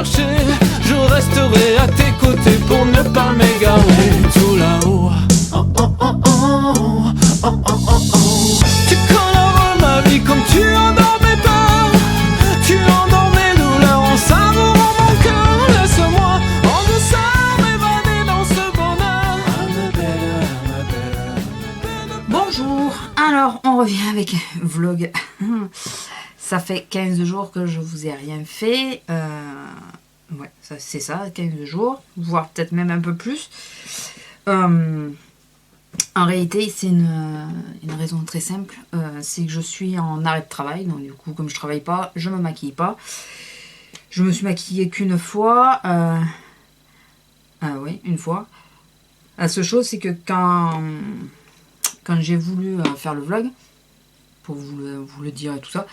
chercher, je resterai à tes côtés pour ne pas m'égarer. Tout là-haut, oh oh oh oh, oh oh oh oh. Tu coloreras ma vie comme tu endors mes peurs, tu endors mes douleurs en savourant mon cœur. Laisse-moi en douceur m'évader dans ce bonheur. Bonjour, alors on revient avec un vlog. Ça fait 15 jours que je vous ai rien fait. Ouais, c'est ça, 15 jours, voire peut-être même un peu plus. En réalité, c'est une raison très simple. C'est que je suis en arrêt de travail. Donc du coup, comme je travaille pas, je me maquille pas. Je me suis maquillée qu'une fois. Oui, une fois. La seule chose, c'est que quand j'ai voulu faire le vlog, pour vous le dire et tout ça,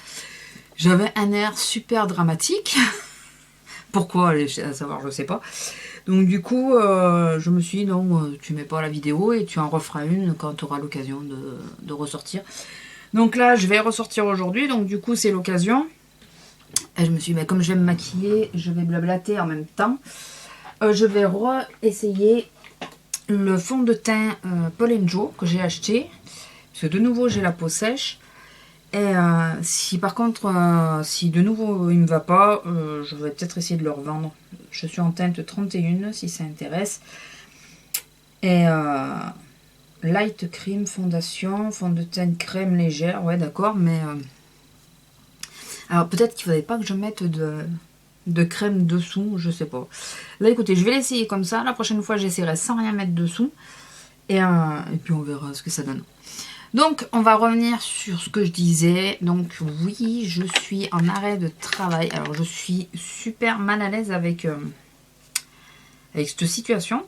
j'avais un air super dramatique. Pourquoi, à savoir, je sais pas. Donc du coup, je me suis dit, non, tu mets pas la vidéo et tu en referas une quand tu auras l'occasion de ressortir. Donc là, je vais ressortir aujourd'hui, donc du coup, c'est l'occasion. Et je me suis dit, comme je vais me maquiller, je vais blablater en même temps. Je vais essayer le fond de teint Paul & Joe que j'ai acheté. Parce que de nouveau, j'ai la peau sèche. Et si par contre, si de nouveau il me va pas, je vais peut-être essayer de le revendre. Je suis en teinte 31 si ça intéresse. Et light cream fondation, fond de teint crème légère, ouais d'accord, mais alors peut-être qu'il faudrait pas que je mette de crème dessous, je sais pas. Là écoutez, je vais l'essayer comme ça. La prochaine fois j'essaierai sans rien mettre dessous. Et puis on verra ce que ça donne. Donc, on va revenir sur ce que je disais. Donc, oui, je suis en arrêt de travail. Alors, je suis super mal à l'aise avec cette situation.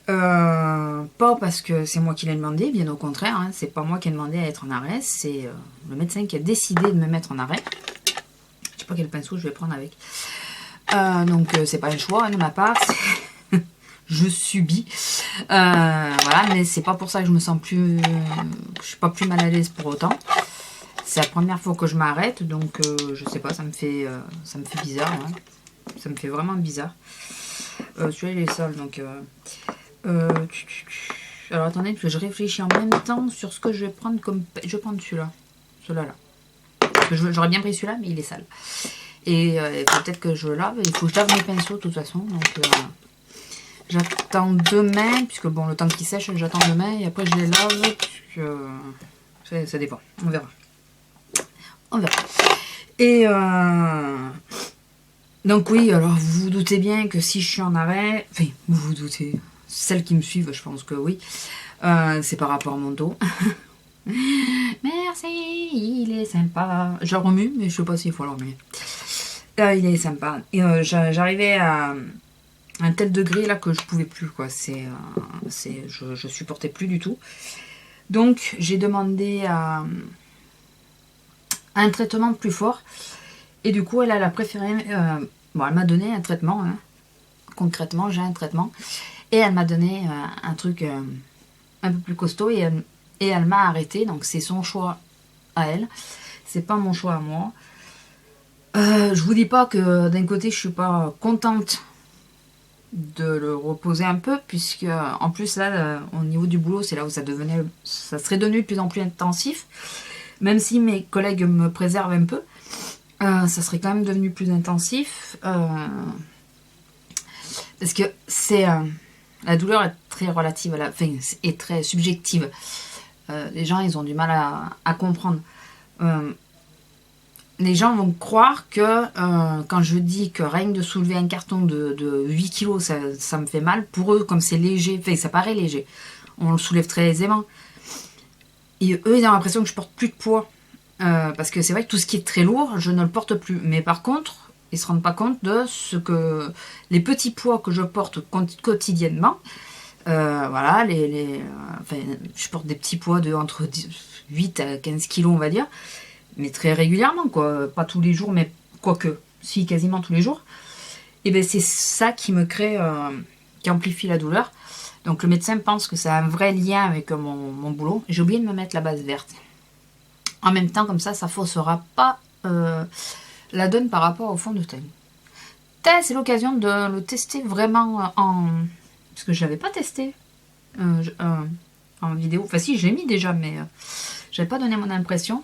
Pas parce que c'est moi qui l'ai demandé, bien au contraire. Hein, c'est pas moi qui ai demandé à être en arrêt. C'est le médecin qui a décidé de me mettre en arrêt. Je sais pas quel pinceau je vais prendre avec. Donc, c'est pas un choix hein, de ma part. Je subis. Voilà, mais c'est pas pour ça que je me sens plus... je suis pas plus mal à l'aise pour autant. C'est la première fois que je m'arrête, donc je sais pas, ça me fait bizarre. Hein. Ça me fait vraiment bizarre. Celui-là, il est sale, donc... alors, attendez, parce que je réfléchis en même temps sur ce que je vais prendre comme... Je vais prendre celui-là. Celui-là, là. J'aurais bien pris celui-là, mais il est sale. Et il faut peut-être que je lave. Il faut que je lave mes pinceaux, de toute façon, donc... J'attends demain, puisque bon, le temps qu'ils sèchent, j'attends demain, et après je les lave, puisque ça dépend, on verra. On verra. Et donc oui, alors vous vous doutez bien que si je suis en arrêt, enfin, vous vous doutez, celles qui me suivent, je pense que oui, c'est par rapport à mon dos. Merci, il est sympa. Je le remue, mais je sais pas s'il faut le remuer. Il est sympa. Et j'arrivais à un tel degré là que je pouvais plus quoi, je supportais plus du tout. Donc j'ai demandé à un traitement plus fort et du coup elle a préféré, bon elle m'a donné un traitement, hein. Concrètement j'ai un traitement et elle m'a donné un truc un peu plus costaud et elle m'a arrêté, donc c'est son choix à elle, c'est pas mon choix à moi. Je vous dis pas que d'un côté je suis pas contente de le reposer un peu, puisque en plus là au niveau du boulot c'est là où ça serait devenu de plus en plus intensif, même si mes collègues me préservent un peu, ça serait quand même devenu plus intensif, parce que c'est la douleur est très relative est très subjective. Les gens ils ont du mal à comprendre. Les gens vont croire que quand je dis que rien que de soulever un carton de 8 kg, ça me fait mal. Pour eux, comme c'est léger, enfin, ça paraît léger, on le soulève très aisément. Et eux, ils ont l'impression que je porte plus de poids. Parce que c'est vrai que tout ce qui est très lourd, je ne le porte plus. Mais par contre, ils ne se rendent pas compte de ce que les petits poids que je porte quotidiennement. Voilà, enfin, je porte des petits poids entre 8 à 15 kg, on va dire. Mais très régulièrement, quoi. Pas tous les jours, mais quoique, si, quasiment tous les jours. Et bien, c'est ça qui me crée, qui amplifie la douleur. Donc, le médecin pense que ça a un vrai lien avec mon boulot. J'ai oublié de me mettre la base verte. En même temps, comme ça faussera pas la donne par rapport au fond de teint. c'est l'occasion de le tester vraiment en... Parce que je l'avais pas testé en vidéo. Enfin si, je l'ai mis déjà, mais j'avais pas donné mon impression.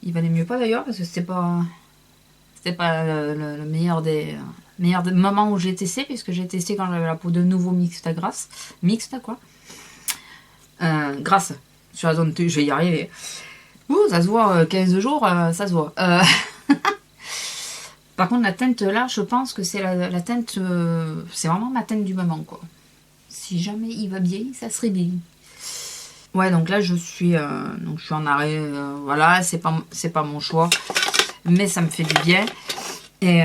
Il valait mieux pas d'ailleurs, parce que c'était pas le meilleur des moments où j'ai testé, puisque j'ai testé quand j'avais la peau de nouveau mixte grasse. Mixte quoi. Grasse. Sur la zone T, je vais y arriver. Ouh, ça se voit, 15 jours, ça se voit. Par contre, la teinte là, je pense que c'est la teinte... c'est vraiment ma teinte du moment, quoi. Si jamais il va bien, ça serait bien. Ouais, donc là, je suis en arrêt. Voilà, c'est pas mon choix. Mais ça me fait du bien. Et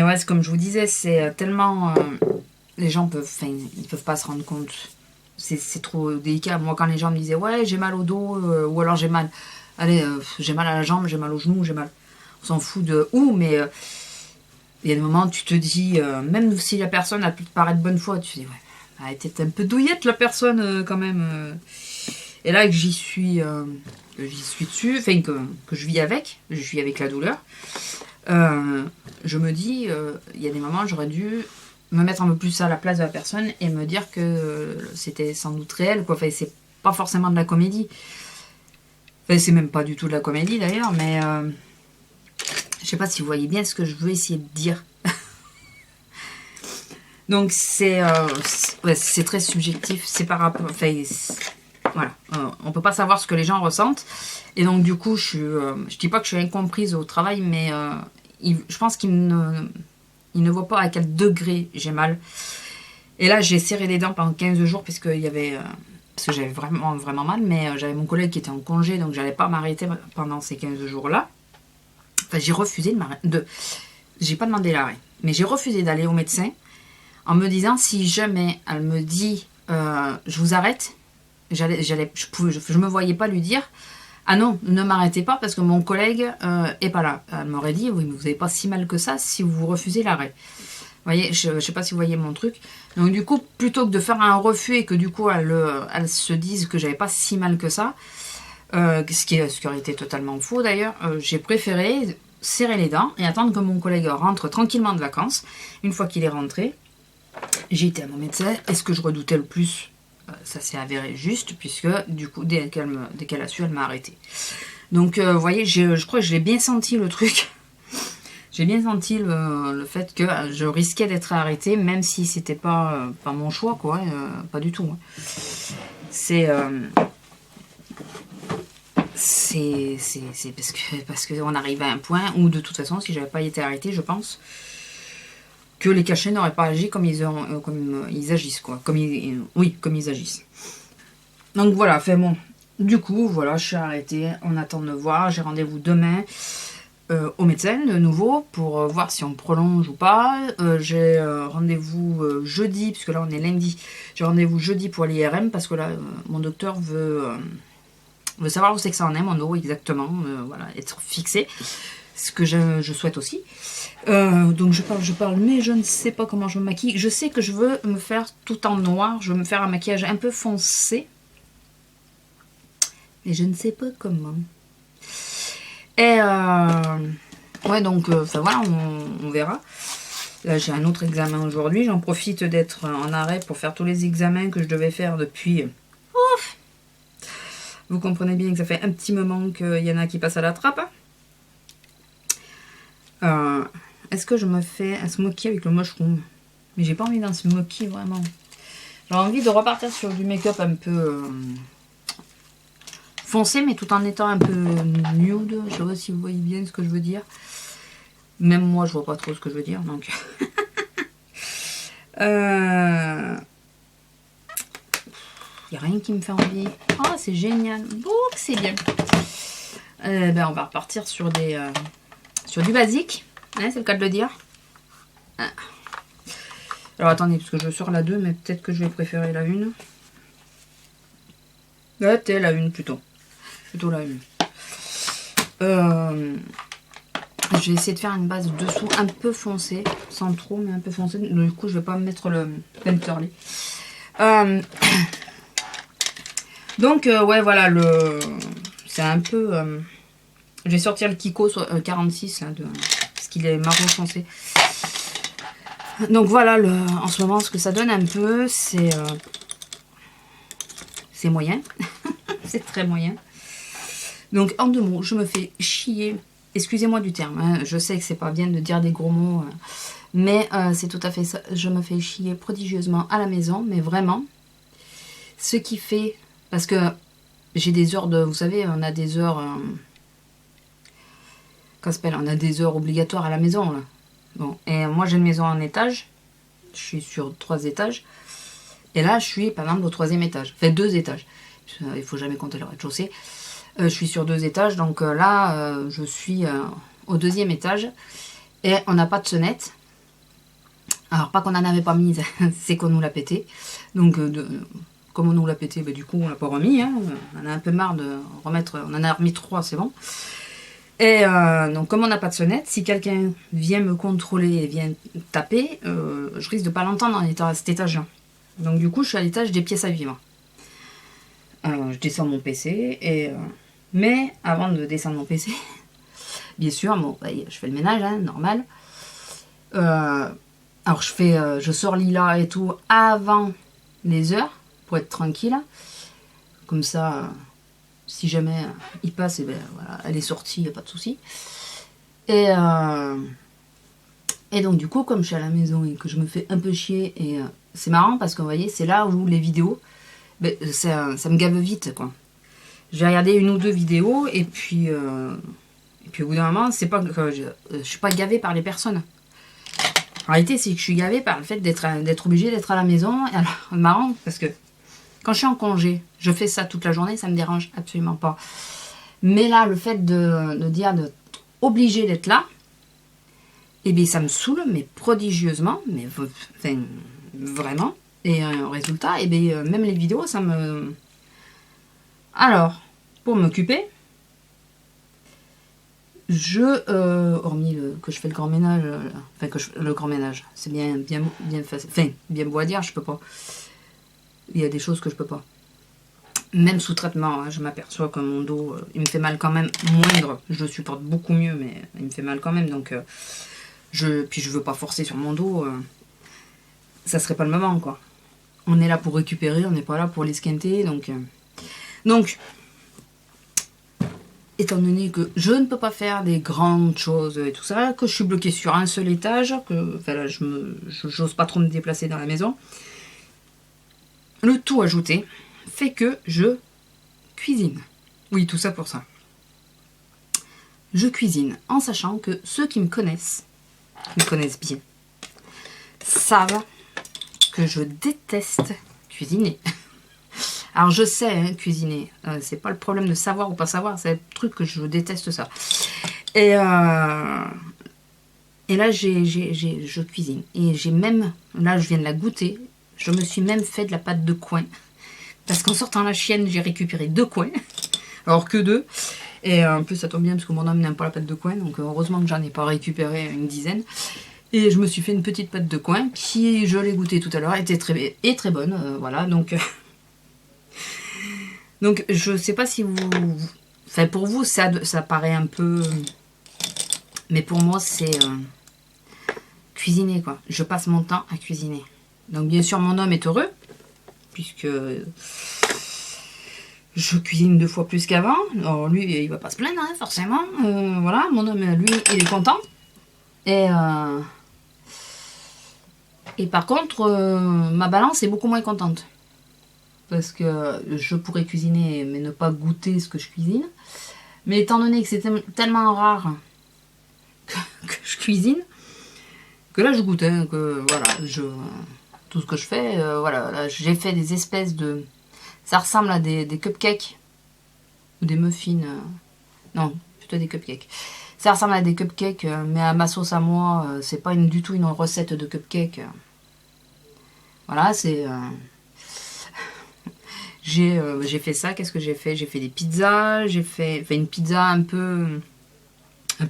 ouais, c'est comme je vous disais, c'est tellement... les gens ils peuvent pas se rendre compte. C'est trop délicat. Moi, quand les gens me disaient, ouais, j'ai mal au dos, ou alors j'ai mal... Allez, j'ai mal à la jambe, j'ai mal au genou, j'ai mal... On s'en fout de où, mais il y a des moments où tu te dis, même si la personne a pu te paraître bonne foi, tu te dis, ouais, elle était un peu douillette la personne quand même. Et là que j'y suis dessus, enfin que je vis avec la douleur, je me dis, il y a des moments où j'aurais dû me mettre un peu plus à la place de la personne et me dire que c'était sans doute réel, quoi. Enfin, c'est pas forcément de la comédie. Enfin, c'est même pas du tout de la comédie d'ailleurs, mais je sais pas si vous voyez bien ce que je veux essayer de dire. Donc c'est très subjectif, c'est par rapport... Enfin, voilà, on peut pas savoir ce que les gens ressentent. Et donc du coup, je dis pas que je suis incomprise au travail, mais je pense qu'ils ne voient pas à quel degré j'ai mal. Et là, j'ai serré les dents pendant 15 jours, parce que j'avais vraiment, vraiment mal, mais j'avais mon collègue qui était en congé, donc j'allais pas m'arrêter pendant ces 15 jours-là. Enfin, j'ai refusé j'ai pas demandé l'arrêt, mais j'ai refusé d'aller au médecin en me disant, si jamais elle me dit je vous arrête, je me voyais pas lui dire, ah non, ne m'arrêtez pas parce que mon collègue est pas là. Elle m'aurait dit, oui, mais vous n'avez pas si mal que ça si vous refusez l'arrêt. Vous voyez, je sais pas si vous voyez mon truc. Donc du coup, plutôt que de faire un refus et que du coup elle se dise que j'avais pas si mal que ça, ce qui aurait été totalement faux d'ailleurs, j'ai préféré serrer les dents et attendre que mon collègue rentre tranquillement de vacances. Une fois qu'il est rentré, j'ai été à mon médecin, et ce que je redoutais le plus, ça s'est avéré juste, puisque du coup dès qu'elle a su, elle m'a arrêté. Donc vous voyez, je crois que je l'ai bien senti le truc. J'ai bien senti le fait que je risquais d'être arrêtée, même si c'était pas mon choix, quoi, pas du tout. Hein. C'est parce qu'on arrive à un point où de toute façon, si j'avais pas été arrêtée, je pense que les cachets n'auraient pas agi comme ils agissent, quoi. Comme ils agissent. Donc voilà, enfin bon. Du coup, voilà, je suis arrêtée. On attend de me voir. J'ai rendez-vous demain au médecin de nouveau pour voir si on prolonge ou pas. J'ai rendez-vous jeudi, puisque là on est lundi. J'ai rendez-vous jeudi pour l'IRM parce que là, mon docteur veut savoir où c'est que ça en est, mon dos exactement. Voilà, être fixé. Ce que je souhaite aussi. Donc je parle, mais je ne sais pas comment je me maquille. Je sais que je veux me faire tout en noir. Je veux me faire un maquillage un peu foncé. Mais je ne sais pas comment. Et ouais, donc enfin voilà, on verra. Là j'ai un autre examen aujourd'hui. J'en profite d'être en arrêt pour faire tous les examens que je devais faire depuis... Ouf. Vous comprenez bien que ça fait un petit moment qu'il y en a qui passent à la trappe. Est-ce que je me fais un smoky avec le mushroom? Mais j'ai pas envie d'un smoky vraiment. J'ai envie de repartir sur du make-up un peu foncé, mais tout en étant un peu nude. Je sais pas si vous voyez bien ce que je veux dire. Même moi, je vois pas trop ce que je veux dire. Donc, y a rien qui me fait envie. Oh, c'est génial. Bon, c'est bien. Ben, on va repartir sur du basique. Hein, c'est le cas de le dire. Ah. Alors attendez, parce que je sors la 2, mais peut-être que je vais préférer la 1. C'était la 1 plutôt. Plutôt la 1. Je vais essayer de faire une base dessous un peu foncée. Sans trop, mais un peu foncée. Du coup, je vais pas me mettre le Painterly. Donc, ouais, voilà. C'est un peu... je vais sortir le Kiko 46, là, parce qu'il est marron foncé. Donc voilà, en ce moment, ce que ça donne un peu, c'est moyen. C'est très moyen. Donc, en 2 mots, je me fais chier. Excusez-moi du terme, hein, je sais que c'est pas bien de dire des gros mots, mais c'est tout à fait ça. Je me fais chier prodigieusement à la maison, mais vraiment. Ce qui fait... Parce que j'ai des heures de... Vous savez, on a des heures... Qu'est-ce qu'on s'appelle ? On a des heures obligatoires à la maison, là. Bon, et moi, j'ai une maison en étage. Je suis sur 3 étages. Et là, je suis, par exemple, au 3e étage. Enfin, 2 étages. Il faut jamais compter le rez-de-chaussée. Je suis sur 2 étages. Donc là, je suis au 2e étage. Et on n'a pas de sonnette. Alors, pas qu'on n'en avait pas mis, c'est qu'on nous l'a pété. Donc, comme on nous l'a pété, du coup, on l'a pas remis. Hein. On a un peu marre de remettre... On en a remis 3, c'est bon. Et donc, comme on n'a pas de sonnette, si quelqu'un vient me contrôler et vient taper, je risque de pas l'entendre à cet étage-là. Donc, du coup, je suis à l'étage des pièces à vivre. Je descends mon PC, mais avant de descendre mon PC, bien sûr, bon, je fais le ménage, hein, normal. Alors, je sors Lila et tout avant les heures, pour être tranquille. Comme ça... Si jamais il passe, et ben, voilà, elle est sortie, il n'y a pas de souci. Et donc du coup, comme je suis à la maison et que je me fais un peu chier, et c'est marrant parce que vous voyez, c'est là où les vidéos, ben, ça me gave vite, quoi. Je vais regarder 1 ou 2 vidéos, et puis au bout d'un moment, c'est pas que je suis pas gavée par les personnes. En réalité, c'est que je suis gavée par le fait d'être obligée d'être à la maison. Et alors, c'est marrant parce que quand je suis en congé, je fais ça toute la journée, ça me dérange absolument pas. Mais là, le fait de dire d'être obligé d'être là, eh bien, ça me saoule, mais prodigieusement, mais enfin, vraiment. Et résultat, eh bien, même les vidéos, ça me... Alors, pour m'occuper, hormis que je fais le grand ménage, le grand ménage, c'est bien facile, enfin, bien beau à dire, je peux pas. Il y a des choses que je peux pas. Même sous traitement, hein, je m'aperçois que mon dos, il me fait mal quand même moindre. Je le supporte beaucoup mieux, mais il me fait mal quand même. Donc, puis je veux pas forcer sur mon dos. Ça serait pas le moment, quoi. On est là pour récupérer, on n'est pas là pour l'esquinter. Donc, étant donné que je ne peux pas faire des grandes choses et tout ça, que je suis bloquée sur un seul étage, là, j'ose pas trop me déplacer dans la maison. Le tout ajouté fait que je cuisine. Oui, tout ça pour ça. Je cuisine en sachant que ceux qui me connaissent bien, savent que je déteste cuisiner. Alors je sais, hein, cuisiner, c'est pas le problème de savoir ou pas savoir, c'est le truc que je déteste ça. Et là, je cuisine. Et j'ai même, là je viens de la goûter, je me suis même fait de la pâte de coin. Parce qu'en sortant la chienne, j'ai récupéré 2 coins. Alors que 2. Et en plus, ça tombe bien parce que mon homme n'aime pas la pâte de coin. Donc heureusement que j'en ai pas récupéré une dizaine. Et je me suis fait une petite pâte de coin qui, je l'ai goûtée tout à l'heure, était très bonne. Voilà, donc... donc je sais pas si vous... Enfin, pour vous, ça paraît un peu... Mais pour moi, c'est... cuisiner, quoi. Je passe mon temps à cuisiner. Donc bien sûr, mon homme est heureux, puisque je cuisine 2 fois plus qu'avant. Alors lui, il va pas se plaindre, hein, forcément. Voilà, mon homme, lui, il est content. Et par contre, ma balance est beaucoup moins contente. Parce que je pourrais cuisiner, mais ne pas goûter ce que je cuisine. Mais étant donné que c'est tellement rare que je cuisine, que là je goûte, hein, que voilà, tout ce que je fais, voilà, là, j'ai fait des espèces de... Ça ressemble à des cupcakes. Ou des muffins. Non, plutôt des cupcakes. Ça ressemble à des cupcakes, mais à ma sauce à moi, c'est pas du tout une recette de cupcakes. Voilà, c'est... j'ai fait ça, qu'est-ce que j'ai fait? J'ai fait des pizzas, j'ai fait une pizza un peu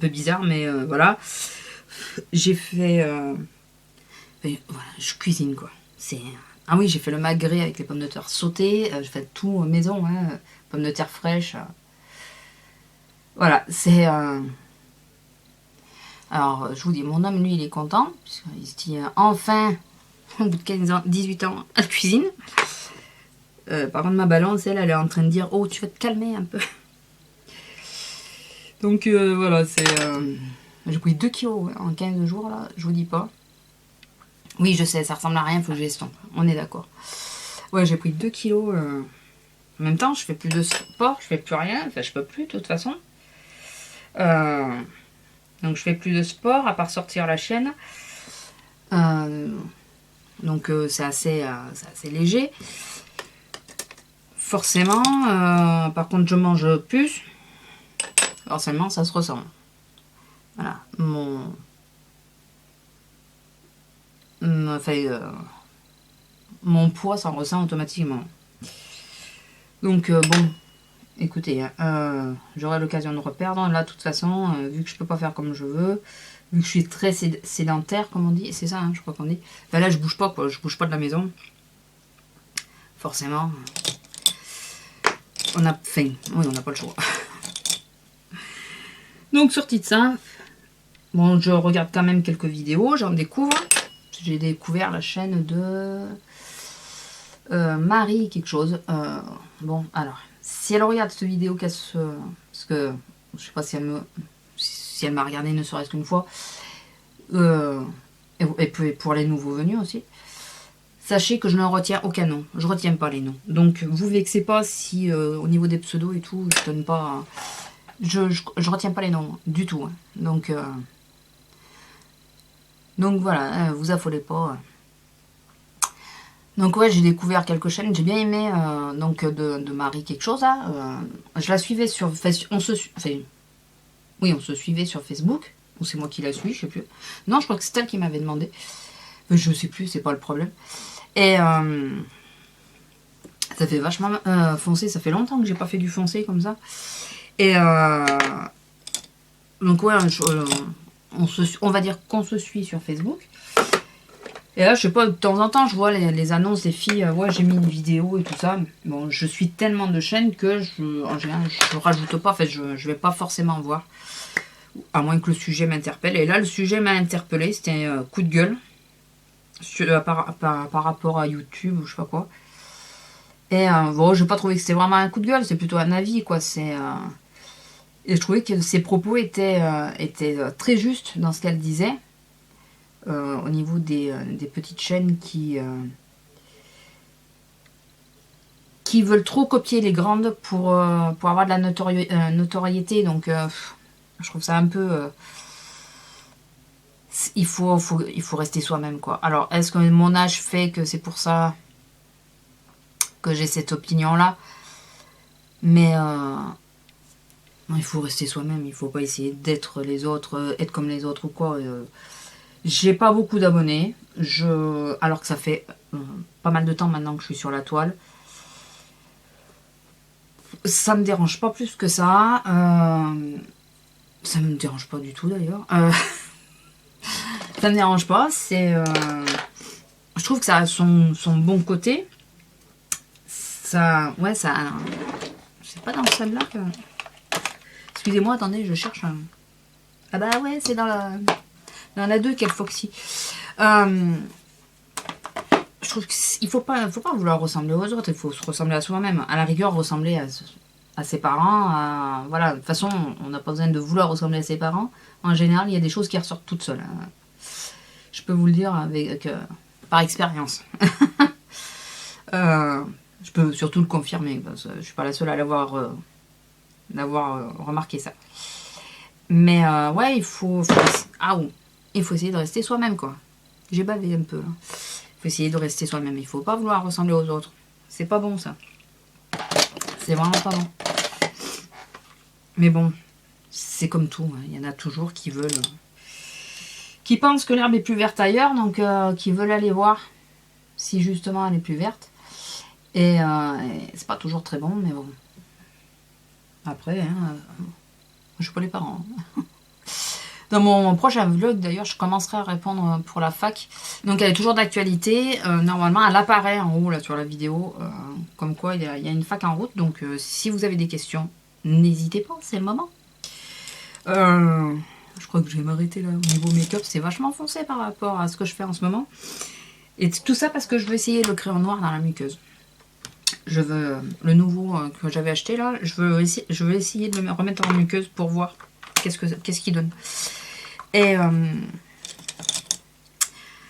bizarre, mais voilà. J'ai fait... voilà, je cuisine, quoi. Ah oui, j'ai fait le magret avec les pommes de terre sautées. J'ai fait tout maison, hein, pommes de terre fraîches. Voilà, c'est... Alors, je vous dis, mon homme, lui, il est content, puisqu'il se dit, enfin, au bout de 15 ans, 18 ans, à la cuisine. Par contre, ma balance, elle est en train de dire, oh, tu vas te calmer un peu. Donc, voilà, c'est... j'ai pris 2 kilos en 15 jours, là, je vous dis pas. Oui, je sais, ça ressemble à rien, il faut que je l'estompe. On est d'accord. Ouais, j'ai pris 2 kilos. En même temps, je fais plus de sport, je fais plus rien. Enfin, je peux plus, de toute façon. Donc, je fais plus de sport, à part sortir la chienne. Donc, c'est assez léger. Forcément. Par contre, je mange plus. Forcément, ça se ressent. Voilà. Mon poids s'en ressent automatiquement. Donc bon, écoutez, j'aurai l'occasion de reperdre. Là, de toute façon, vu que je peux pas faire comme je veux, vu que je suis très sédentaire, comme on dit, c'est ça, hein, je crois qu'on dit. Ben là, je bouge pas, quoi. Je bouge pas de la maison. Forcément, on a faim. Oui, on n'a pas le choix. Donc, sorti de ça, bon, je regarde quand même quelques vidéos, j'en découvre. J'ai découvert la chaîne de Marie quelque chose. Bon, alors, si elle regarde cette vidéo, parce que je sais pas si elle m'a regardé ne serait-ce qu'une fois, et pour les nouveaux venus aussi, sachez que je ne retiens aucun nom. Je retiens pas les noms. Donc, vous vexez pas si au niveau des pseudos et tout, je donne pas... Je retiens pas les noms du tout. Hein. Donc voilà, vous affolez pas. Donc ouais, j'ai découvert quelques chaînes, j'ai bien aimé donc de Marie quelque chose là. Je la suivais sur Facebook, on se suivait sur Facebook, ou c'est moi qui la suis, je sais plus. Non, je crois que c'est elle qui m'avait demandé. Mais je sais plus, c'est pas le problème. Et ça fait vachement foncé, ça fait longtemps que j'ai pas fait du foncé comme ça. Et donc ouais, on va dire qu'on se suit sur Facebook. Et là, je sais pas, de temps en temps, je vois les annonces des filles. Ouais, j'ai mis une vidéo et tout ça. Bon, je suis tellement de chaînes que en général, je rajoute pas. En fait, je vais pas forcément voir. À moins que le sujet m'interpelle. Et là, le sujet m'a interpellé. C'était un coup de gueule. Par rapport à YouTube ou je sais pas quoi. Et bon, j'ai pas trouvé que c'était vraiment un coup de gueule. C'est plutôt un avis, quoi. Et je trouvais que ses propos étaient très justes dans ce qu'elle disait. Au niveau des petites chaînes qui veulent trop copier les grandes pour avoir de la notoriété. Donc, je trouve ça un peu... il faut rester soi-même, quoi. Alors, est-ce que mon âge fait que c'est pour ça que j'ai cette opinion-là? Mais... il faut rester soi-même, il faut pas essayer d'être les autres, être comme les autres ou quoi. J'ai pas beaucoup d'abonnés, alors que ça fait pas mal de temps maintenant que je suis sur la toile. Ça me dérange pas plus que ça. Ça me dérange pas du tout d'ailleurs. Ça me dérange pas, je trouve que ça a son bon côté. Ça, ouais, ça... C'est pas dans celle-là que... Excusez-moi, attendez, je cherche un... Ah bah ouais, c'est dans la 2 qu'elle Foxy. Je trouve qu'il faut pas vouloir ressembler aux autres, il faut se ressembler à soi-même. À la rigueur, ressembler à ses parents. Voilà, de toute façon, on n'a pas besoin de vouloir ressembler à ses parents. En général, il y a des choses qui ressortent toutes seules. Je peux vous le dire par expérience. Je peux surtout le confirmer, parce que je suis pas la seule à l'avoir remarqué ça. Mais ouais, il faut essayer de rester soi-même, quoi. J'ai bavé un peu. Il faut essayer de rester soi-même. Il faut pas vouloir ressembler aux autres. C'est pas bon, ça. C'est vraiment pas bon. Mais bon, c'est comme tout. Hein. Il y en a toujours qui pensent que l'herbe est plus verte ailleurs, donc qui veulent aller voir si justement elle est plus verte. Et c'est pas toujours très bon, mais bon. Après, je suis pas les parents. Dans mon prochain vlog, d'ailleurs, je commencerai à répondre pour la fac. Donc, elle est toujours d'actualité. Normalement, elle apparaît en haut, là, sur la vidéo. Comme quoi, il y a une fac en route. Donc, si vous avez des questions, n'hésitez pas, c'est le moment. Je crois que je vais m'arrêter là. Au niveau make-up, c'est vachement foncé par rapport à ce que je fais en ce moment. Et tout ça parce que je veux essayer le crayon noir dans la muqueuse. Je veux le nouveau que j'avais acheté là. Je veux essayer de le remettre en muqueuse pour voir qu'est-ce qu'il donne. Et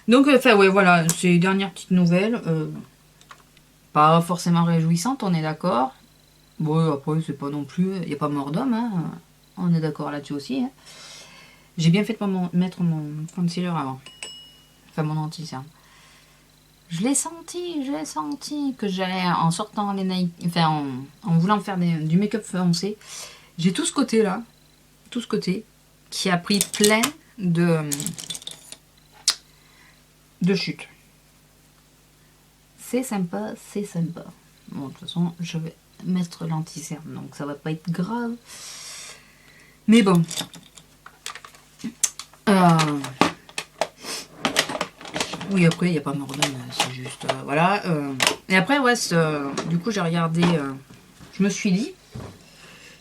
donc, enfin, ouais, voilà, c'est une dernière petite nouvelle. Pas forcément réjouissante, on est d'accord. Bon, après, c'est pas non plus. Il n'y a pas mort d'homme, hein. On est d'accord là-dessus aussi. Hein. J'ai bien fait de mettre mon concealer avant. Enfin, mon anti-cerne. Je l'ai senti que j'allais en sortant les nails. Enfin, en voulant faire du make-up foncé. J'ai tout ce côté-là. Tout ce côté. Qui a pris plein de chutes. C'est sympa, c'est sympa. Bon, de toute façon, je vais mettre l'anti-cerne, donc ça va pas être grave. Mais bon. Oui, après, il n'y a pas mort d'homme, c'est juste... voilà. Et après, ouais, du coup, j'ai regardé... je me suis dit,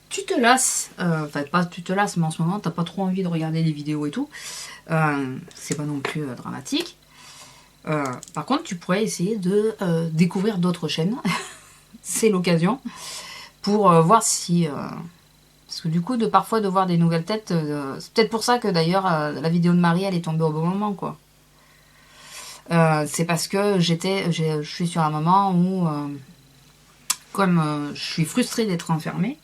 tu te lasses... Enfin, pas tu te lasses, mais en ce moment, t'as pas trop envie de regarder les vidéos et tout. C'est pas non plus dramatique. Par contre, tu pourrais essayer de découvrir d'autres chaînes. C'est l'occasion. Pour voir si... parce que du coup, parfois, de voir des nouvelles têtes... c'est peut-être pour ça que, d'ailleurs, la vidéo de Marie, elle est tombée au bon moment, quoi. C'est parce que je suis sur un moment où, comme je suis frustrée d'être enfermée,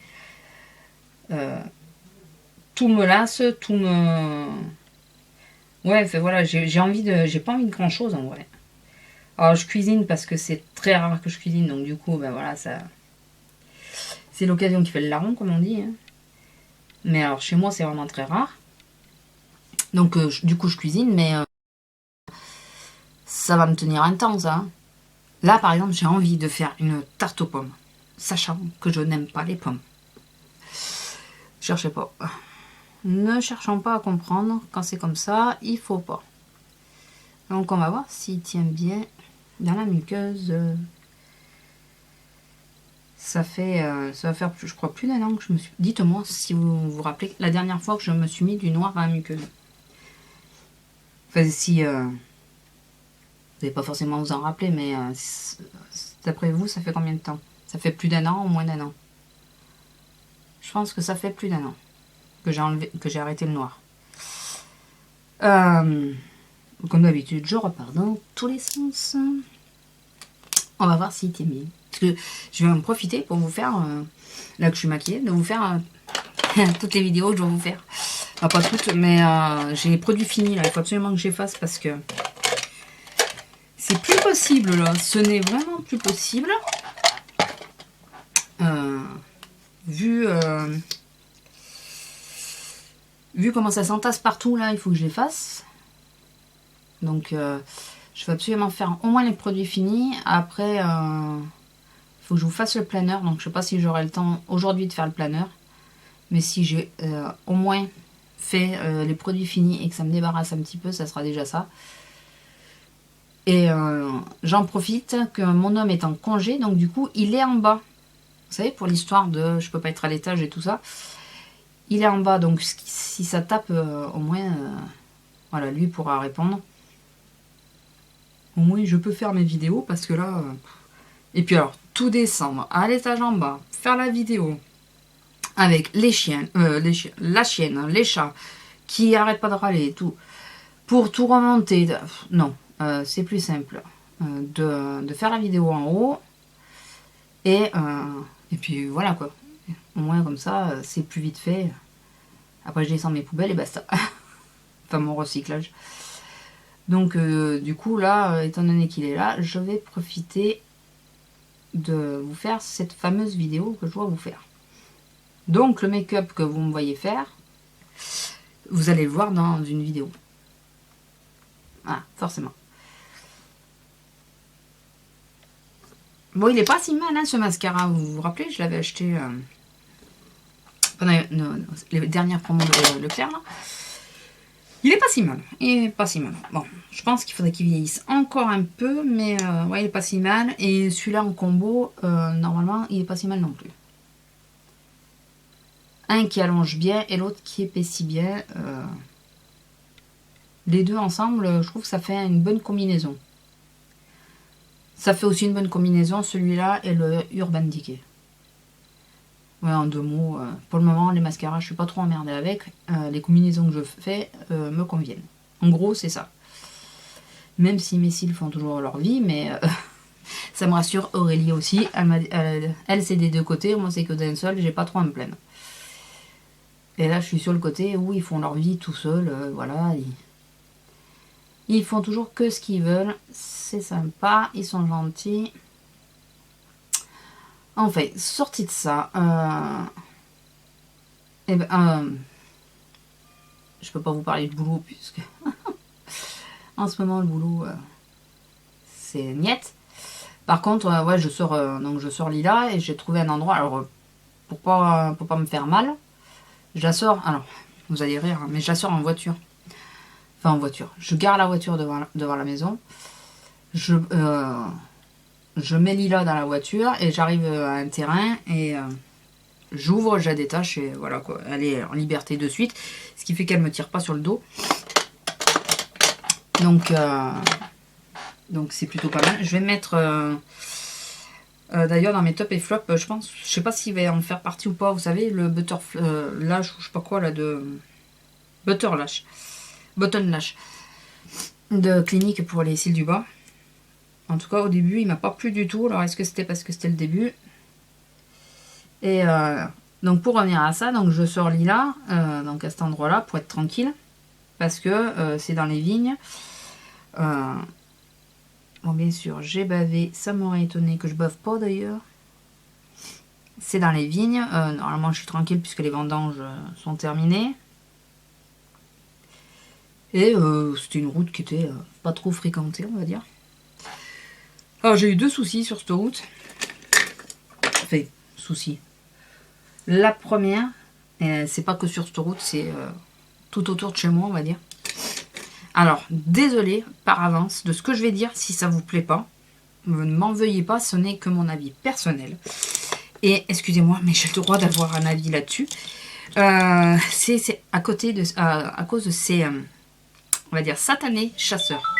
tout me lasse, tout me... Ouais, enfin, voilà, j'ai pas envie de grand chose en vrai. Alors je cuisine parce que c'est très rare que je cuisine, donc du coup, ben voilà, ça... C'est l'occasion qui fait le larron, comme on dit. Hein. Mais alors chez moi, c'est vraiment très rare. Donc du coup, je cuisine, mais... ça va me tenir un temps, ça. Hein. Là, par exemple, j'ai envie de faire une tarte aux pommes, sachant que je n'aime pas les pommes. Cherchez pas. Ne cherchons pas à comprendre. Quand c'est comme ça, il faut pas. Donc, on va voir s'il tient bien dans la muqueuse. Ça va faire, je crois, plus d'un an que je me suis... Dites-moi si vous vous rappelez la dernière fois que je me suis mis du noir dans la muqueuse. Enfin, si... vous n'allez pas forcément vous en rappeler, mais d'après vous, ça fait combien de temps? Ça fait plus d'un an ou moins d'un an? Je pense que ça fait plus d'un an que j'ai arrêté le noir. Comme d'habitude, je repars dans tous les sens. On va voir s'il tient bien. Parce que je vais en profiter pour vous faire, là que je suis maquillée, de vous faire toutes les vidéos que je vais vous faire. Enfin, pas toutes, mais j'ai les produits finis là. Il faut absolument que j'efface parce que c'est plus possible là. Ce n'est vraiment plus possible. Vu comment ça s'entasse partout là, il faut que je les fasse. Donc je vais absolument faire au moins les produits finis. Après, il faut que je vous fasse le planeur. Donc je sais pas si j'aurai le temps aujourd'hui de faire le planeur. Mais si j'ai au moins fait les produits finis et que ça me débarrasse un petit peu, ça sera déjà ça. Et j'en profite que mon homme est en congé. Donc du coup, il est en bas. Vous savez, pour l'histoire de je peux pas être à l'étage et tout ça. Il est en bas, donc si ça tape, au moins, voilà, lui pourra répondre. Au moins, je peux faire mes vidéos parce que là... Et puis alors, tout descendre à l'étage en bas, faire la vidéo avec les chiens, la chienne, les chats, qui arrêtent pas de râler et tout, pour tout remonter. Non, c'est plus simple de faire la vidéo en haut et puis voilà quoi. Au moins comme ça, c'est plus vite fait. Après, je descends mes poubelles et basta. Enfin, mon recyclage. Donc, du coup, là, étant donné qu'il est là, je vais profiter de vous faire cette fameuse vidéo que je dois vous faire. Donc, le make-up que vous me voyez faire, vous allez le voir dans une vidéo. Ah, forcément. Bon, il est pas si mal, hein, ce mascara. Vous vous rappelez, je l'avais acheté pendant les dernières promos de Leclerc, là. Il est pas si mal. Il est pas si mal. Bon, je pense qu'il faudrait qu'il vieillisse encore un peu, mais ouais, il est pas si mal. Et celui-là en combo, normalement, il est pas si mal non plus. Un qui allonge bien et l'autre qui épaissit bien. Les deux ensemble, je trouve que ça fait une bonne combinaison. Ça fait aussi une bonne combinaison, celui-là et le Urban Decay. Ouais, en 2 mots, pour le moment, les mascaras, je suis pas trop emmerdée avec. Les combinaisons que je fais me conviennent. En gros, c'est ça. Même si mes cils font toujours leur vie, mais ça me rassure. Aurélie aussi, elle c'est des deux côtés, moi c'est que d'un seul, j'ai pas trop à me plaindre. Et là, je suis sur le côté où ils font leur vie tout seuls, voilà. Ils font toujours que ce qu'ils veulent, c'est sympa, ils sont gentils. Enfin, sorti de ça, je peux pas vous parler de boulot puisque en ce moment le boulot c'est niette. Par contre, ouais, je sors Lila et j'ai trouvé un endroit. Alors pour pas me faire mal, je la sors. Alors vous allez rire, hein, mais je la sors en voiture. Enfin en voiture. Je gare la voiture devant la maison. Je mets Lila dans la voiture et j'arrive à un terrain et j'ouvre, je la détache et voilà quoi. Elle est en liberté de suite, ce qui fait qu'elle me tire pas sur le dos. Donc c'est plutôt pas mal. Je vais mettre d'ailleurs dans mes top et flop, je sais pas s'il va en faire partie ou pas. Vous savez le butter lash ou je sais pas quoi là de button lash de Clinique pour les cils du bas. En tout cas, au début, il m'a pas plu du tout. Alors, est-ce que c'était parce que c'était le début? Et donc, pour revenir à ça, donc je sors Lila, donc à cet endroit-là, pour être tranquille. Parce que c'est dans les vignes. Bon, bien sûr, j'ai bavé. Ça m'aurait étonné que je bave pas, d'ailleurs. C'est dans les vignes. Normalement, je suis tranquille puisque les vendanges sont terminées. Et c'était une route qui était pas trop fréquentée, on va dire. Alors j'ai eu 2 soucis sur cette route. Enfin, soucis. La première, c'est pas que sur cette route, c'est tout autour de chez moi, on va dire. Alors, désolé par avance de ce que je vais dire si ça vous plaît pas. Ne m'en veuillez pas, ce n'est que mon avis personnel. Et excusez-moi, mais j'ai le droit d'avoir un avis là-dessus. C'est à cause de ces, on va dire, satanés chasseurs.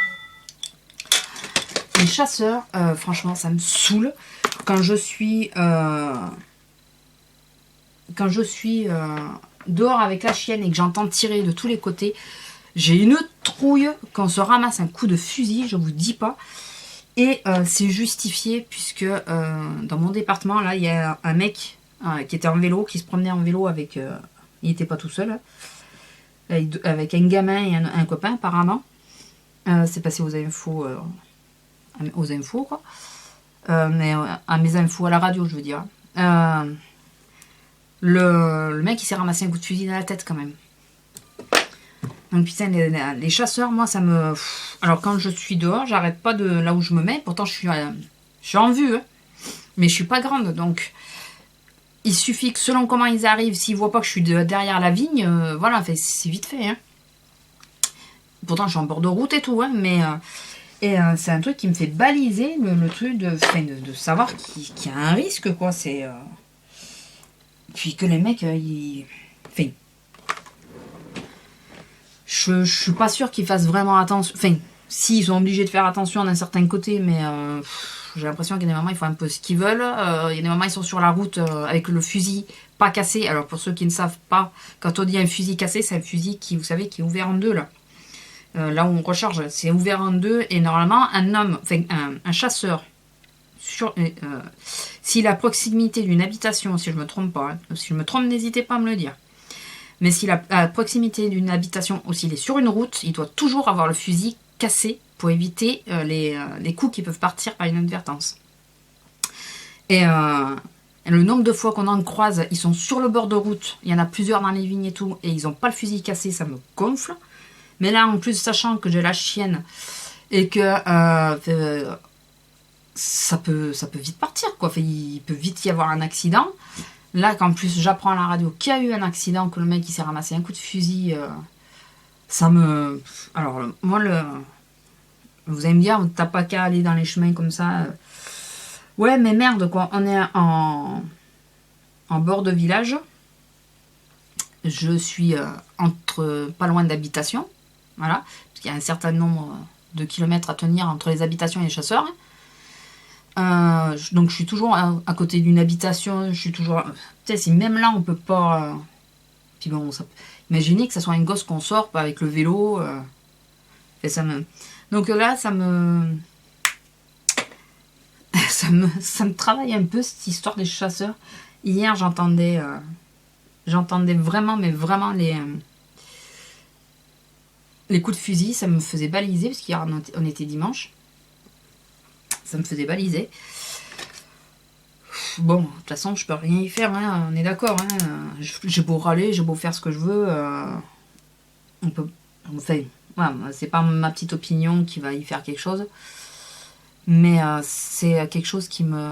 Les chasseurs, franchement, ça me saoule. Quand je suis dehors avec la chienne et que j'entends tirer de tous les côtés, j'ai une trouille quand on se ramasse un coup de fusil, je vous dis pas. Et c'est justifié puisque dans mon département, là, il y a un mec qui était en vélo, qui se promenait en vélo avec... il n'était pas tout seul, avec un gamin et un copain apparemment. C'est passé aux infos... quoi. Mais à mes infos à la radio, je veux dire. Le mec, il s'est ramassé un coup de fusil dans la tête quand même. Donc putain, les chasseurs, moi, ça me... Alors quand je suis dehors, j'arrête pas de là où je me mets. Pourtant, je suis en vue, hein. Mais je suis pas grande, donc... Il suffit que selon comment ils arrivent, s'ils voient pas que je suis derrière la vigne, voilà, c'est vite fait, hein. Pourtant, je suis en bord de route et tout, hein, mais... c'est un truc qui me fait baliser le truc de savoir qu'il y a un risque, quoi. C'est puis que les mecs, enfin, je suis pas sûre qu'ils fassent vraiment attention. Enfin, si, ils sont obligés de faire attention d'un certain côté, mais j'ai l'impression qu'il y a des moments, ils font un peu ce qu'ils veulent. Il y a des moments, ils sont sur la route avec le fusil pas cassé. Alors, pour ceux qui ne savent pas, quand on dit un fusil cassé, c'est un fusil qui, vous savez, qui est ouvert en deux, là. Là où on recharge, c'est ouvert en deux. Et normalement, un chasseur, s'il est à proximité d'une habitation, si je me trompe pas, hein, si je me trompe, n'hésitez pas à me le dire. Mais s'il est à proximité d'une habitation ou s'il est sur une route, il doit toujours avoir le fusil cassé pour éviter les coups qui peuvent partir par inadvertance. Et le nombre de fois qu'on en croise, ils sont sur le bord de route, il y en a plusieurs dans les vignes et tout, et ils n'ont pas le fusil cassé, ça me gonfle. Mais là, en plus, sachant que j'ai la chienne et que ça peut vite partir, quoi. Enfin, il peut vite y avoir un accident. Là, qu'en plus, j'apprends à la radio qu'il y a eu un accident, que le mec il s'est ramassé un coup de fusil, ça me... Alors, moi, vous allez me dire, t'as pas qu'à aller dans les chemins comme ça. Ouais, mais merde, quoi. On est en bord de village. je suis pas loin d'habitation. Voilà. Parce qu'il y a un certain nombre de kilomètres à tenir entre les habitations et les chasseurs. Donc je suis toujours à côté d'une habitation. Je suis toujours. Peut-être si même là on peut pas. Puis bon, imaginez que ça soit une gosse qu'on sort pas avec le vélo. Et ça me. Donc là, ça me travaille un peu cette histoire des chasseurs. Hier, j'entendais vraiment, mais vraiment les coups de fusil. Ça me faisait baliser parce qu'hier on était dimanche. Ça me faisait baliser. Bon, de toute façon, je peux rien y faire, hein, on est d'accord. Hein, j'ai beau râler, j'ai beau faire ce que je veux. On peut. Enfin, voilà, c'est pas ma petite opinion qui va y faire quelque chose. Mais c'est quelque chose qui me.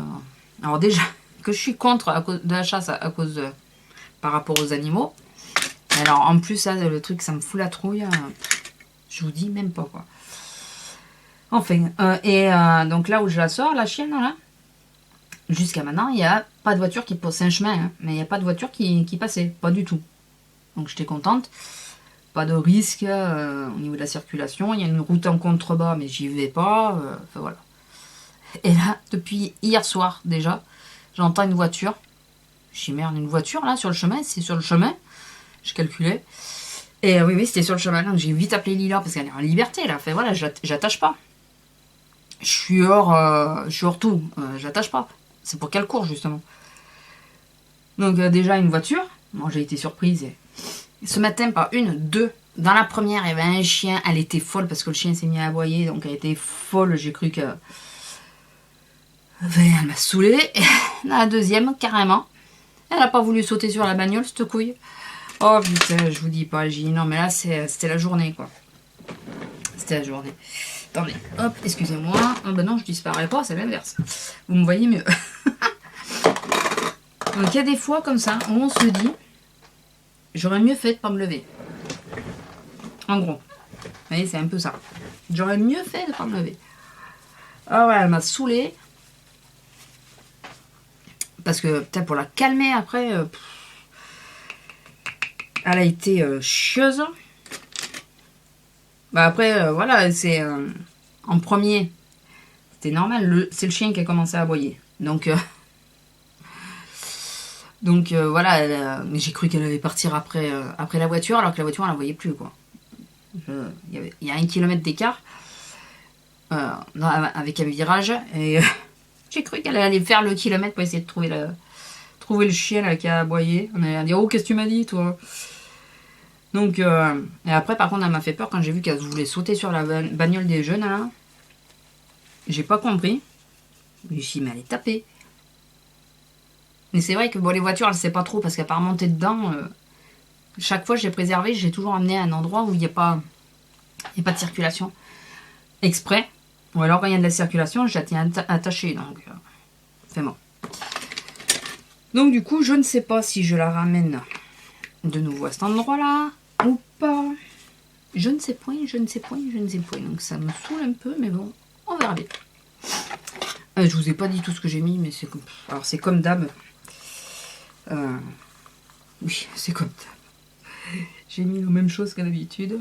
Alors, déjà, que je suis contre à cause de la chasse par rapport aux animaux. Alors, en plus, ça, le truc, ça me fout la trouille. Je vous dis même pas, quoi. Enfin, donc là où je la sors, la chienne, là, jusqu'à maintenant, il n'y a pas de voiture qui passe. C'est un chemin, hein, mais il n'y a pas de voiture qui passait. Pas du tout. Donc j'étais contente. Pas de risque au niveau de la circulation. Il y a une route en contrebas, mais j'y vais pas. Enfin voilà. Et là, depuis hier soir déjà, j'entends une voiture. Je dis merde, une voiture là sur le chemin. C'est sur le chemin. Je calculais. Et oui, c'était sur le chemin. Donc j'ai vite appelé Lila parce qu'elle est en liberté là. Enfin voilà, j'attache pas. Je suis hors tout. J'attache pas. C'est pour qu'elle court, justement. Donc, déjà, une voiture. Moi, j'ai été surprise. Ce matin, pas une, deux. Dans la première, il y avait un chien. Elle était folle parce que le chien s'est mis à aboyer. Donc, elle était folle. J'ai cru que... Enfin, elle m'a saoulée. Dans la deuxième, carrément. Elle n'a pas voulu sauter sur la bagnole, cette couille. Oh, putain, je vous dis pas. J'ai dit non, mais là, c'était la journée, quoi. C'était la journée. Attendez, hop, excusez-moi. Oh ben non, je disparais pas, c'est l'inverse. Vous me voyez mieux. Donc il y a des fois comme ça où on se dit, j'aurais mieux fait de pas me lever. En gros. Vous voyez, c'est un peu ça. J'aurais mieux fait de pas me lever. Ah ouais, elle m'a saoulée. Parce que peut-être pour la calmer après, elle a été chieuse. Bah après, voilà, c'est en premier, c'était normal, c'est le chien qui a commencé à aboyer. Donc voilà, j'ai cru qu'elle allait partir après la voiture, alors que la voiture, on la voyait plus, quoi. Il y a 1 kilomètre d'écart avec un virage, et j'ai cru qu'elle allait faire le kilomètre pour essayer de trouver le chien là, qui a aboyé. On allait dire, oh, qu'est-ce que tu m'as dit, toi? Donc, et après, par contre, elle m'a fait peur quand j'ai vu qu'elle voulait sauter sur la bagnole des jeunes, là. J'ai pas compris. Je me suis dit, mais elle est tapée. Mais c'est vrai que bon, les voitures, elle sait pas trop parce qu'à part monter dedans, chaque fois, j'ai préservé, j'ai toujours amené à un endroit où il n'y a pas de circulation exprès. Ou alors, quand il y a de la circulation, je la tiens attachée. Donc, c'est bon. Donc, du coup, je ne sais pas si je la ramène de nouveau à cet endroit-là ou pas. Je ne sais point. Donc, ça me saoule un peu, mais bon, on verra bien. Je vous ai pas dit tout ce que j'ai mis, mais c'est comme... Alors, c'est comme d'hab. Oui, c'est comme d'hab. J'ai mis la même chose qu'à d'habitude.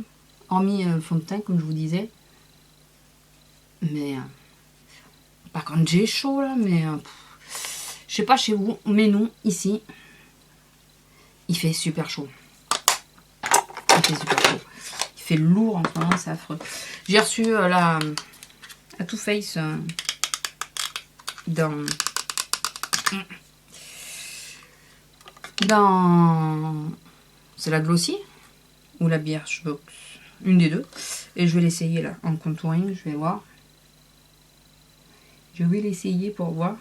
Hormis fond de teint, comme je vous disais. Mais... Par contre, j'ai chaud, là, mais... je sais pas chez vous, mais nous, ici, il fait super chaud. Il fait super chaud. Il fait lourd en ce moment, c'est affreux. J'ai reçu la Too Faced dans c'est la Glossy ou la Birchbox, une des deux, et je vais l'essayer là en contouring. Je vais voir, je vais l'essayer pour voir.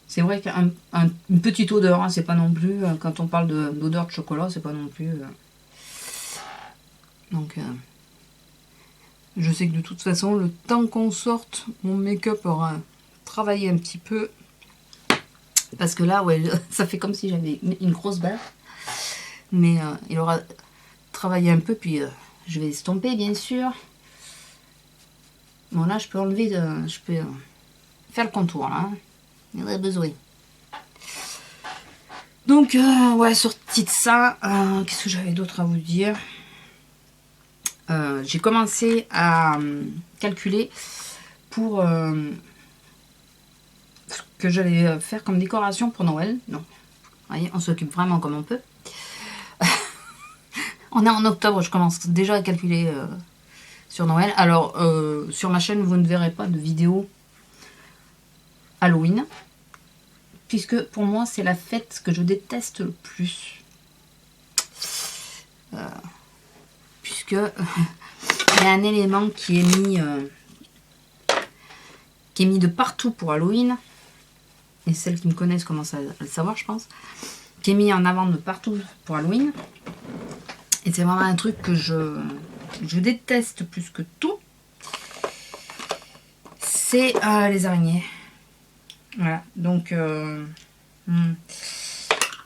C'est vrai qu'une petite odeur, hein, c'est pas non plus, quand on parle d'odeur de chocolat, c'est pas non plus donc je sais que de toute façon, le temps qu'on sorte, mon make-up aura travaillé un petit peu. Parce que là, ouais, ça fait comme si j'avais une grosse barre. Mais il aura travaillé un peu, puis je vais estomper, bien sûr. Bon, là, je peux enlever, je peux faire le contour, là. Hein. Il y aurait besoin. Donc, ouais, sorti de ça, qu'est-ce que j'avais d'autre à vous dire? J'ai commencé à calculer pour ce que j'allais faire comme décoration pour Noël. Non, vous voyez, on s'occupe vraiment comme on peut. On est en octobre, je commence déjà à calculer sur Noël. Alors, sur ma chaîne, vous ne verrez pas de vidéo Halloween, puisque pour moi, c'est la fête que je déteste le plus. Puisque il y a un élément qui est mis de partout pour Halloween, et celles qui me connaissent commencent à le savoir, je pense, qui est mis en avant de partout pour Halloween, et c'est vraiment un truc que je déteste plus que tout, c'est les araignées. Voilà, donc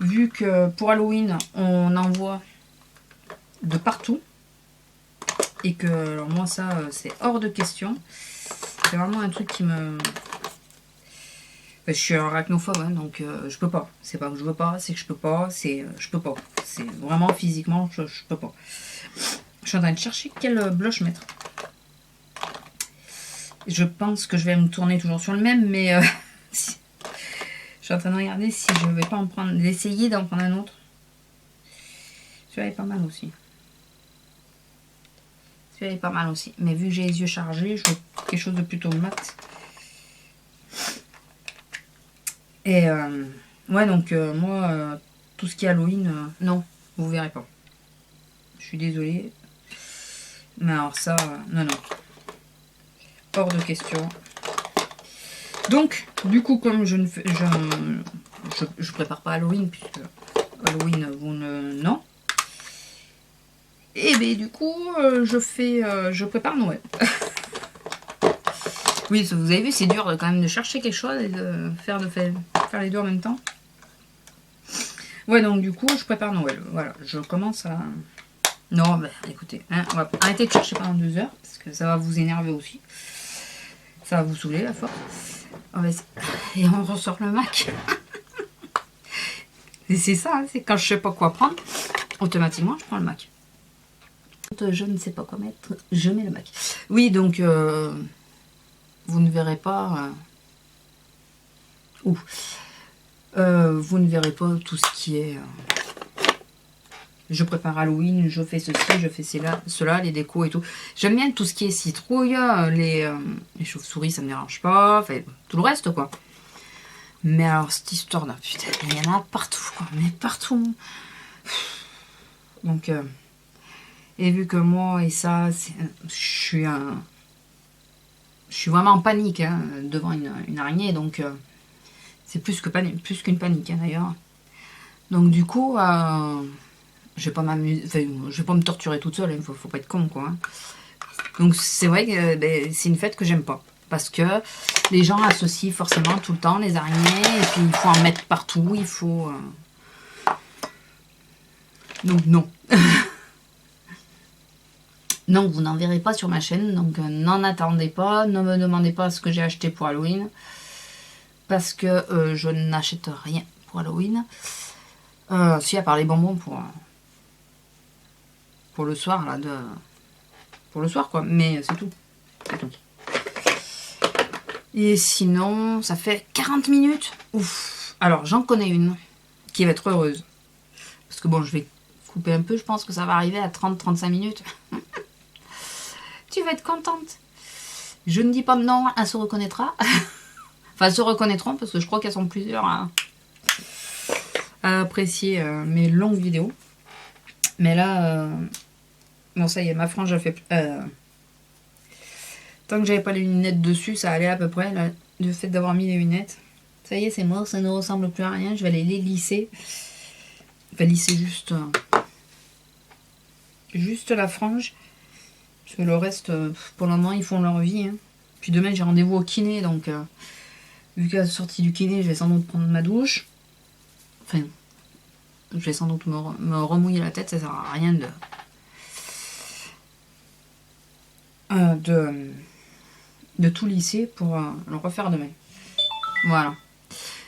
vu que pour Halloween on en voit de partout, et que alors moi ça c'est hors de question, c'est vraiment un truc qui me... Je suis arachnophobe, hein, donc je peux pas. C'est pas que je veux pas, c'est que je peux pas, je peux pas. C'est vraiment physiquement, je peux pas. Je suis en train de chercher quel blush mettre. Je pense que je vais me tourner toujours sur le même, mais je suis en train de regarder si je vais pas en prendre, d'essayer d'en prendre un autre. Celui-là est pas mal aussi. Celui-là est pas mal aussi. Mais vu que j'ai les yeux chargés, je veux quelque chose de plutôt mat. Et ouais, donc moi, tout ce qui est Halloween, non, vous verrez pas. Je suis désolée. Mais alors ça, non, non. Hors de question. Donc, du coup, comme je ne fais, je prépare pas Halloween, puisque Halloween, vous ne... Non. Et bien, du coup, je prépare Noël. Oui, vous avez vu, c'est dur quand même de chercher quelque chose et de faire les deux en même temps. Ouais, donc du coup, je prépare Noël. Voilà, je commence à... Non, bah écoutez, hein, on va arrêter de chercher pendant 2 heures, parce que ça va vous énerver aussi. Ça va vous saouler, la force. Et on ressort le Mac. Et c'est ça, hein, c'est quand je sais pas quoi prendre, automatiquement, je prends le Mac. Quand je ne sais pas quoi mettre, je mets le Mac. Oui, donc... vous ne verrez pas... vous ne verrez pas tout ce qui est... je prépare Halloween, je fais ceci, je fais cela, les décos et tout. J'aime bien tout ce qui est citrouille, les chauves-souris, ça me dérange pas, enfin, tout le reste, quoi. Mais alors, cette histoire-là, putain, il y en a partout, quoi, mais partout. Donc, et vu que moi et ça, je suis vraiment en panique hein, devant une araignée, donc c'est plus qu'une panique hein, d'ailleurs. Donc du coup, je vais pas m'amuser, enfin, je vais pas me torturer toute seule, il faut pas être con quoi. Hein. Donc c'est vrai que c'est une fête que j'aime pas, parce que les gens associent forcément tout le temps les araignées, et puis il faut en mettre partout, il faut... Donc non. Non, vous n'en verrez pas sur ma chaîne, donc n'en attendez pas, ne me demandez pas ce que j'ai acheté pour Halloween, parce que je n'achète rien pour Halloween. Si, à part les bonbons pour le soir, là, pour le soir, quoi, mais c'est tout. C'est tout. Et sinon, ça fait 40 minutes. Ouf. Alors, j'en connais une qui va être heureuse. Parce que bon, je vais couper un peu, je pense que ça va arriver à 30-35 minutes. Tu vas être contente. Je ne dis pas non, elle se reconnaîtra. Enfin, elles se reconnaîtront parce que je crois qu'elles sont plusieurs à apprécier mes longues vidéos. Mais là, bon ça y est, ma frange a fait... tant que j'avais pas les lunettes dessus, ça allait à peu près. Là, le fait d'avoir mis les lunettes, ça y est, c'est mort, ça ne ressemble plus à rien. Je vais aller les lisser. Enfin, lisser juste la frange. Parce que le reste, pour le moment, ils font leur vie. Hein. Puis demain, j'ai rendez-vous au kiné. Donc, vu qu'à la sortie du kiné, je vais sans doute prendre ma douche. Enfin, je vais sans doute me remouiller la tête. Ça sert à rien de tout lisser pour le refaire demain. Voilà.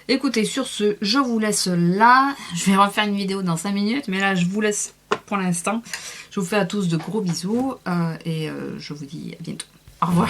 Écoutez, sur ce, je vous laisse là. Je vais refaire une vidéo dans 5 minutes, mais là, je vous laisse pour l'instant. Je vous fais à tous de gros bisous et je vous dis à bientôt. Au revoir.